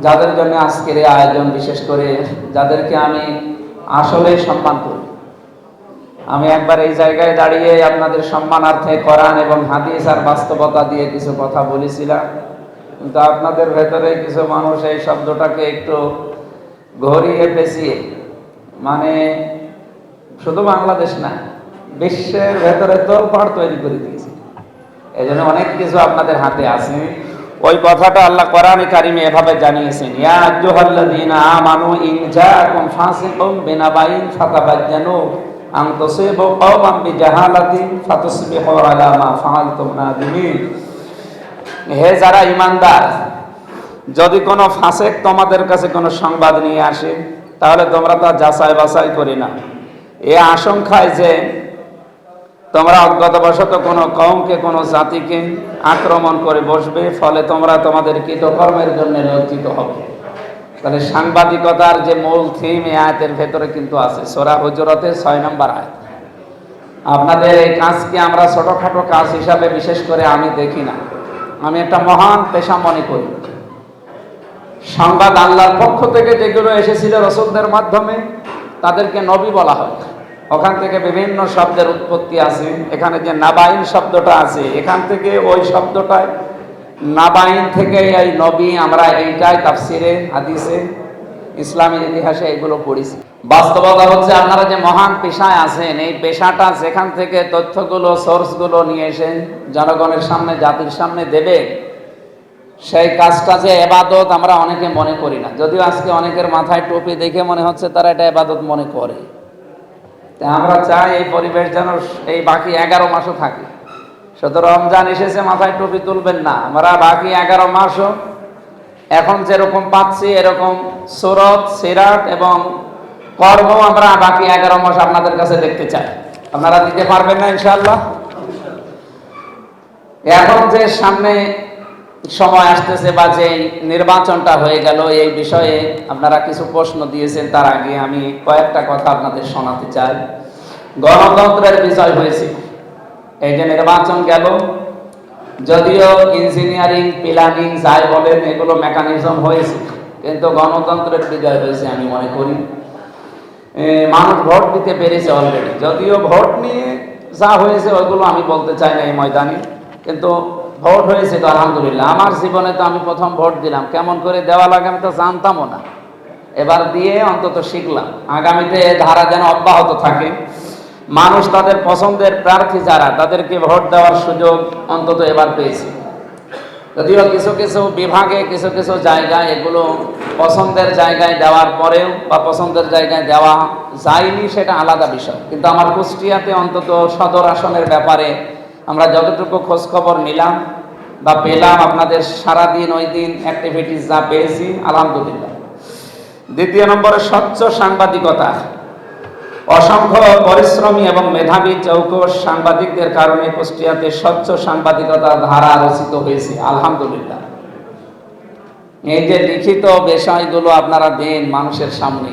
যাদের জন্য আজকের এই আয়োজন, বিশেষ করে যাদেরকে আমি আসলে সম্মান করি। আমি একবার এই জায়গায় দাঁড়িয়ে আপনাদের সম্মানার্থে কোরআন এবং হাদিস আর বাস্তবতা দিয়ে কিছু কথা বলেছিলাম, কিন্তু আপনাদের ভেতরে কিছু মানুষ এই শব্দটাকে একটু ঘুরিয়ে পেঁচিয়ে, মানে শুধু বাংলাদেশ না, বিশ্বের ভেতরে তোলপাড় তৈরি করে দিয়েছে। এই জন্য অনেক কিছু আপনাদের হাতে আছে। ওই কথাটা আল্লাহ কোরআনে কারিমে এভাবে জানিয়েছেন, ইয়া আইয়ুহাল্লাযীনা আমানু ইন জাআকুম ফাসিকুম বিনাবাইন ফাতাবায়্যানু আন তুসিবু কওমান বিজাহালাতিন ফাতুসবিহু আলা মা ফাআলতুম নাদিমিন। হে যারা ঈমানদার, যদি কোনো ফাসিক তোমাদের কাছে কোনো সংবাদ নিয়ে আসে, তাহলে তোমরা তা যাচাই বাছাই করে না, এ আশঙ্কায় যে তোমরা অজ্ঞাতবশত কোনো কওমকে, কোনো জাতিকে আক্রমণ করে বসবে, ফলে তোমরা তোমাদের কৃতকর্মের জন্য লজ্জিত হবে। তাহলে সাংবাদিকতার যে মূল থিম এই আয়াতের ভেতরে কিন্তু আছে, সূরা হুজুরাতের 6 নম্বর আয়াত। আপনাদের এই কাজকে আমরা ছোটখাটো কাজ হিসাবে বিশেষ করে আমি দেখি না, আমি একটা মহান পেশা মনে করি। সংবাদ আল্লাহর পক্ষ থেকে যেগুলো এসেছিল রাসূলদের মাধ্যমে, তাদেরকে নবী বলা হয়। ওখান থেকে বিভিন্ন শব্দের উৎপত্তি আছে। এখানে যে নাবাইন শব্দটা আছে, এখান থেকে ওই শব্দটায় নাবাইন থেকে এই নবী, আমরা এইটাই তাফসিরে, হাদিসে, ইসলামের ইতিহাসে এগুলো পড়েছি। বাস্তবতা হচ্ছে আপনারা যে মহান পেশায় আছেন, এই পেশাটা যেখান থেকে তথ্যগুলো, সোর্সগুলো নিয়ে এসে জনগণের সামনে, জাতির সামনে দেবে, সেই কাজটা যে ইবাদত আমরা অনেকে মনে করি না। যদিও আজকে অনেকের মাথায় টুপি দেখে মনে হচ্ছে তারা এটা ইবাদত মনে করে। আমরা চাই এই পরিবেশ যেন এই বাকি 11 মাসও থাকে। শুধু রমজান এসেছে মাথায় টুপি তুলবেন না, আমরা বাকি 11 মাসও এখন যেরকম পাচ্ছি এরকম সুরত, সিরাত এবং কর্ম আমরা বাকি 11 মাস আপনাদের কাছে দেখতে চাই। আপনারা দিতে পারবেন না ইনশাআল্লাহ? এখন যে সামনে সময় আসতেছে বা যে নির্বাচনটা হয়ে গেল, এই বিষয়ে আপনারা কিছু প্রশ্ন দিয়েছেন। তার আগে আমি কয়েকটা কথা আপনাদের শোনাতে চাই। গণতন্ত্রের বিষয় হয়েছে, এই যে নির্বাচন গেল, যদিও ইঞ্জিনিয়ারিং, প্ল্যানিং যাই বলেন, এগুলো মেকানিজম হয়েছে, কিন্তু গণতন্ত্রের বিজয় হয়েছে আমি মনে করি। মানুষ ভোট দিতে পেরেছে অলরেডি। যদিও ভোট নিয়ে যা হয়েছে ওইগুলো আমি বলতে চাই না এই ময়দানে, কিন্তু ভোট হয়েছে তো আলহামদুলিল্লাহ। আমার জীবনে তো আমি প্রথম ভোট দিলাম, কেমন করে দেওয়া লাগে আমি তো জানতামও না। এবার দিয়ে অন্তত শিখলাম। আগামীতে ধারা যেন অব্যাহত থাকে, মানুষ তাদের পছন্দের প্রার্থী যারা, তাদেরকে ভোট দেওয়ার সুযোগ অন্তত এবার পেয়েছে। যদিও কিছু কিছু বিভাগে, কিছু কিছু জায়গায় এগুলো পছন্দের জায়গায় দেওয়ার পরেও বা পছন্দের জায়গায় দেওয়া যায়নি, সেটা আলাদা বিষয়। কিন্তু আমার কুষ্টিয়াতে অন্তত সদর আসনের ব্যাপারে আমরা যতটুকু খোঁজখবর নিলাম বা পেলাম, আপনাদের সারাদিন ওই দিন অ্যাক্টিভিটিস যা পেয়েছি, আলহামদুলিল্লাহ। দ্বিতীয় নম্বরে স্বচ্ছ সাংবাদিকতা। অসংখ্য পরিশ্রমী এবং মেধাবী চৌকস সাংবাদিকদের কারণে কুষ্টিয়াতে স্বচ্ছ সাংবাদিকতার ধারা রচিত হয়েছে, আলহামদুলিল্লাহ। এই যে লিখিত বিষয়গুলো আপনারা দেন মানুষের সামনে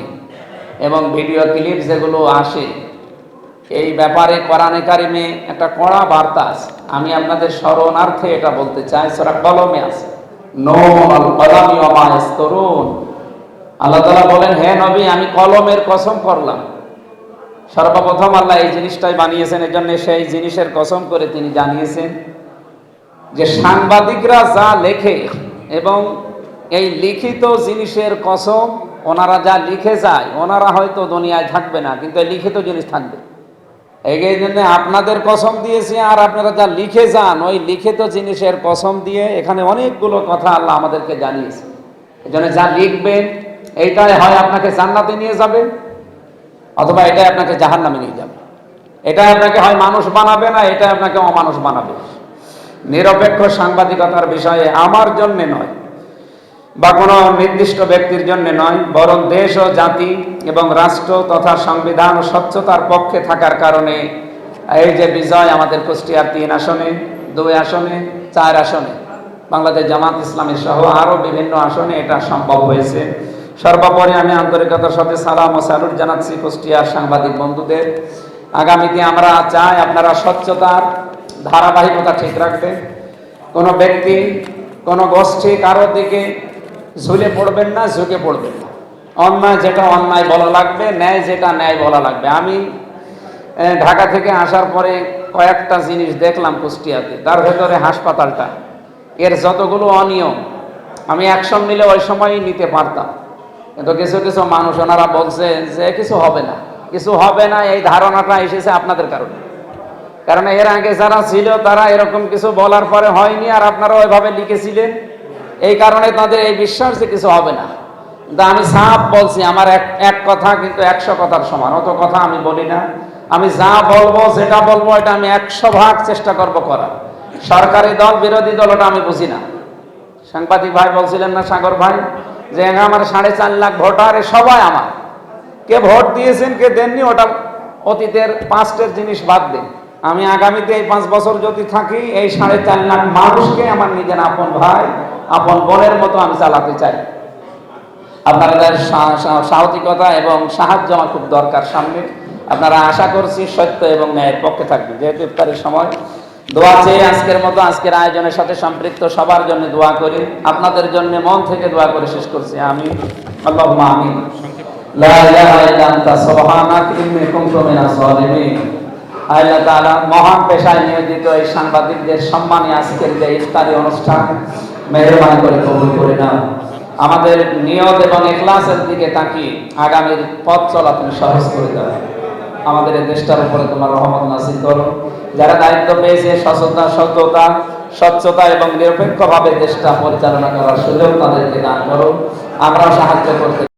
এবং ভিডিও ক্লিপ যেগুলো আসে, এই ব্যাপারে কোরআনে কারিমে একটা কড়া বার্তা আছে। আমি আপনাদের স্মরণার্থে এটা বলতে চাই, সূরা কলমে আছে, নুন কলামি ওয়া মা ইয়াসতুরুন। আল্লাহ তাআলা বলেন, হে নবী, আমি কলমের কসম করলাম। সর্বপ্রথম আল্লাহ এই জিনিসটাই বানিয়েছেন, এর জন্য সেই জিনিসের কসম করে তিনি জানিয়েছেন যে সাংবাদিকরা যা লেখে এবং এই লিখিত জিনিসের কসম, ওনারা যা লিখে যায়, ওনারা হয়তো দুনিয়ায় থাকবে না, কিন্তু এই লিখিত জিনিস থাকবে। এই জন্য আপনাদের কসম দিয়েছি, আর আপনারা যা লিখে যান ওই লিখিত জিনিসের কসম দিয়ে এখানে অনেকগুলো কথা আল্লাহ আমাদেরকে জানিয়েছে। এই জন্য যা লিখবেন এইটাই হয় আপনাকে জান্নাতে নিয়ে যাবে, অথবা এটাই আপনাকে জাহান্নামে নিয়ে যাবে। এটা আপনাকে হয় মানুষ বানাবে, না এটা আপনাকে অমানুষ বানাবে। নিরপেক্ষ সাংবাদিকতার বিষয়ে আমার জন্য নয় বা কোনো নির্দিষ্ট ব্যক্তির জন্য নয়, বরং দেশ ও জাতি এবং রাষ্ট্র তথা সংবিধান ও স্বচ্ছতার পক্ষে থাকার কারণে এই যে বিজয় আমাদের কুষ্টিয়ার 3 আসনে, 2 আসনে, 4 আসনে, বাংলাদেশ জামাত ইসলামী সহ আরও বিভিন্ন আসনে এটা সম্ভব হয়েছে। সর্বোপরি আমি আন্তরিকতার সাথে সালাম ও স্যালুট জানাচ্ছি কুষ্টিয়ার সাংবাদিক বন্ধুদের। আগামীতে আমরা চাই আপনারা স্বচ্ছতার ধারাবাহিকতা ঠিক রাখবেন। কোনো ব্যক্তি, কোনো গোষ্ঠী কারোর দিকে ঝুলে পড়বেন না, ঝুঁকে পড়বেন না। অন্যায় যেটা অন্যায় বলা লাগবে, ন্যায় যেটা ন্যায় বলা লাগবে। আমি ঢাকা থেকে আসার পরে কয়েকটা জিনিস দেখলাম কুষ্টিয়াতে, তার ভেতরে হাসপাতালটা, এর যতগুলো অনিয়ম, আমি অ্যাকশন নিলে ওই সময়ই নিতে পারতাম, কিন্তু কিছু কিছু মানুষ ওনারা বলছে যে কিছু হবে না, কিছু হবে না। এই ধারণাটা এসেছে আপনাদের কারণে, কারণ এর আগে যারা ছিল তারা এরকম কিছু বলার পরে হয়নি, আর আপনারা ওইভাবে লিখেছিলেন, এই কারণে তাদের এই বিশ্বাস যে কিছু হবে না। কিন্তু আমি সাফ বলছি, আমার এক কথা কিন্তু 100 কথার সমান, অত কথা আমি বলি না। আমি যা বলবো, যেটা বলবো, এটা আমি 100 ভাগ চেষ্টা করব করার। সরকারি দল বিরোধী দল ওটা আমি বুঝি না। সাংবাদিক ভাই বলছিলেন না, সাগর ভাই, যে আমার 4.5 লাখ ভোটার, সবাই আমার, কে ভোট দিয়েছেন কে দেননি ওটা অতীতের পাস্টের জিনিস বাদ দিন। আমি আগামীতে এই 5 বছর যদি থাকি, এই 4.5 লাখ মানুষকে আমার নিজের আপন ভাই, আপন বোনের মতো আমি চালাতে চাই। আপনাদের সাহসিকতা এবং সাহায্য আমার খুব দরকার সামনে। আপনারা আশা করছি সত্য এবং ন্যায়ের পক্ষে থাকবেন। যেহেতু ইফতারের সময়, দোয়া চেয়ে আজকের মতো আজকের আয়োজনের সাথে সম্পৃক্ত সবার জন্য দোয়া করি। আপনাদের জন্য মন থেকে দোয়া করে শেষ করছি। আমি আল্লাহুম্মা আমিন। লা ইলাহা ইল্লা আনতা সুবহানাকা ইন্নী কুনতু মিনাজ জালিমিন। আল্লাহ তাআলা, মহান পেশায় নিয়োজিত এই সাংবাদিকদের সম্মানে আজকের যে ইফতারি অনুষ্ঠান মেহেরবানি করে কবুল করে নাও। আমাদের নিয়ত এবং ইখলাসের দিকে তাকিয়ে আগামীর পথ চলা তুমি সহজ করে দাও। আমাদের এই দেশটার উপরে তোমার রহমত নাযিল করো। যারা দায়িত্ব পেয়েছে, সততা, স্বচ্ছতা এবং নিরপেক্ষভাবে দেশটা পরিচালনা করার সুযোগ তাদেরকে দান করো। আমরাও সাহায্য করতে